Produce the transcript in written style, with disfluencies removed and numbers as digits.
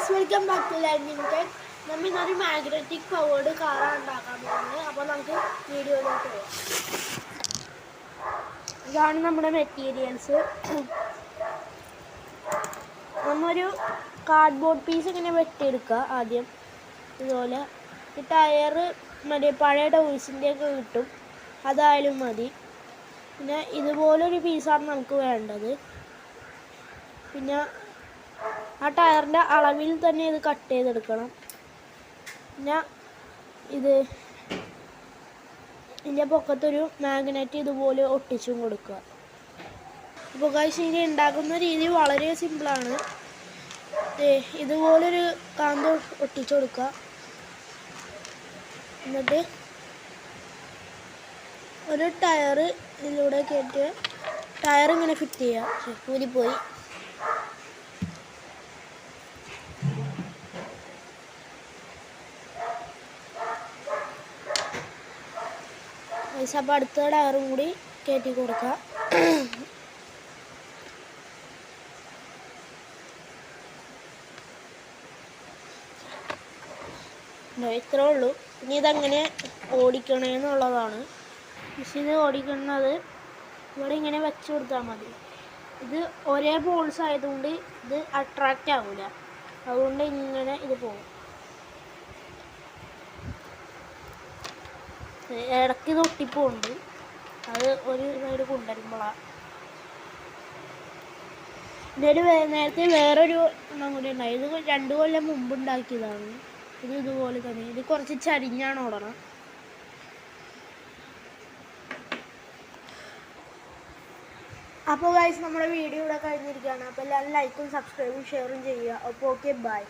Guys, welcome back to living tech. നമ്മൾ ഇന്നൊരു magnetic powered കാറാണ് ഉണ്ടാക്കാൻ പോകുന്നത്. അപ്പോൾ നമുക്ക് വീഡിയോയിലോട്ട് പോകാം. ഇതാണ് നമ്മുടെ മെറ്റീരിയൽസ്. നമ്മൊരു കാർഡ്ബോർഡ് പീസ് ഇങ്ങനെ വെട്ടിയെടുക്കുക ആദ്യം. ഇതുപോലെ ഈ ടയറ് മറ്റേ പഴയ ടോയ്സിൻ്റെയൊക്കെ കിട്ടും, അതായാലും മതി. പിന്നെ ഇതുപോലൊരു പീസാണ് നമുക്ക് വേണ്ടത്. പിന്നെ ആ ടയറിൻ്റെ അളവിൽ തന്നെ ഇത് കട്ട് ചെയ്തെടുക്കണം. പിന്നെ ഇതിൻ്റെ പൊക്കത്തൊരു മാഗ്നറ്റ് ഇതുപോലെ ഒട്ടിച്ചും കൊടുക്കുക. അപ്പോൾ ഗൈസ്, ഇനി ഉണ്ടാക്കുന്ന രീതി വളരെ സിമ്പിളാണ്. ഇതുപോലൊരു കാന്ത് ഒട്ടിച്ചു കൊടുക്കുക. എന്നിട്ട് ഒരു ടയർ ഇതിലൂടെ കയറ്റി ടയർ ഇങ്ങനെ ഫിറ്റ് ചെയ്യുക. ഊരിപ്പോയി. അപ്പോൾ അടുത്ത ടയറും കൂടി കയറ്റി കൊടുക്കുക. ഇത്രേ ഉള്ളൂ. ഇനി ഇതെങ്ങനെ ഓടിക്കണമെന്നുള്ളതാണ്. ഇത് ഓടിക്കുന്നത് ഇവിടെ ഇങ്ങനെ വെച്ച് കൊടുത്താൽ മതി. ഇത് ഒരേ ബോൾസ് ആയതുകൊണ്ട് ഇത് അട്രാക്റ്റ് ആവില്ല, അതുകൊണ്ട് ഇങ്ങനെ ഇത് പോകും. ഇടയ്ക്ക് ഇത് ഒട്ടിപ്പോണ്ട്, അത് ഒരു സൈഡ് കൊണ്ടുവരുമ്പോഴാണ്. ഇതൊരു നേരത്തെ വേറൊരു എണ്ണം കൂടി ഉണ്ടായി. ഇത് 2 കൊല്ലം മുമ്പ് ഉണ്ടാക്കിയതാണ്. ഇത് ഇതുപോലെ തന്നെ. ഇത് കുറച്ച് ചരിഞ്ഞാണ് ഓടണം. അപ്പോൾ ഗൈസ്, നമ്മുടെ വീഡിയോ ഇവിടെ കഴിഞ്ഞിരിക്കുകയാണ്. അപ്പോൾ എല്ലാവരും ലൈക്കും സബ്സ്ക്രൈബും ഷെയറും ചെയ്യുക. അപ്പോൾ ഓക്കെ, ബൈ.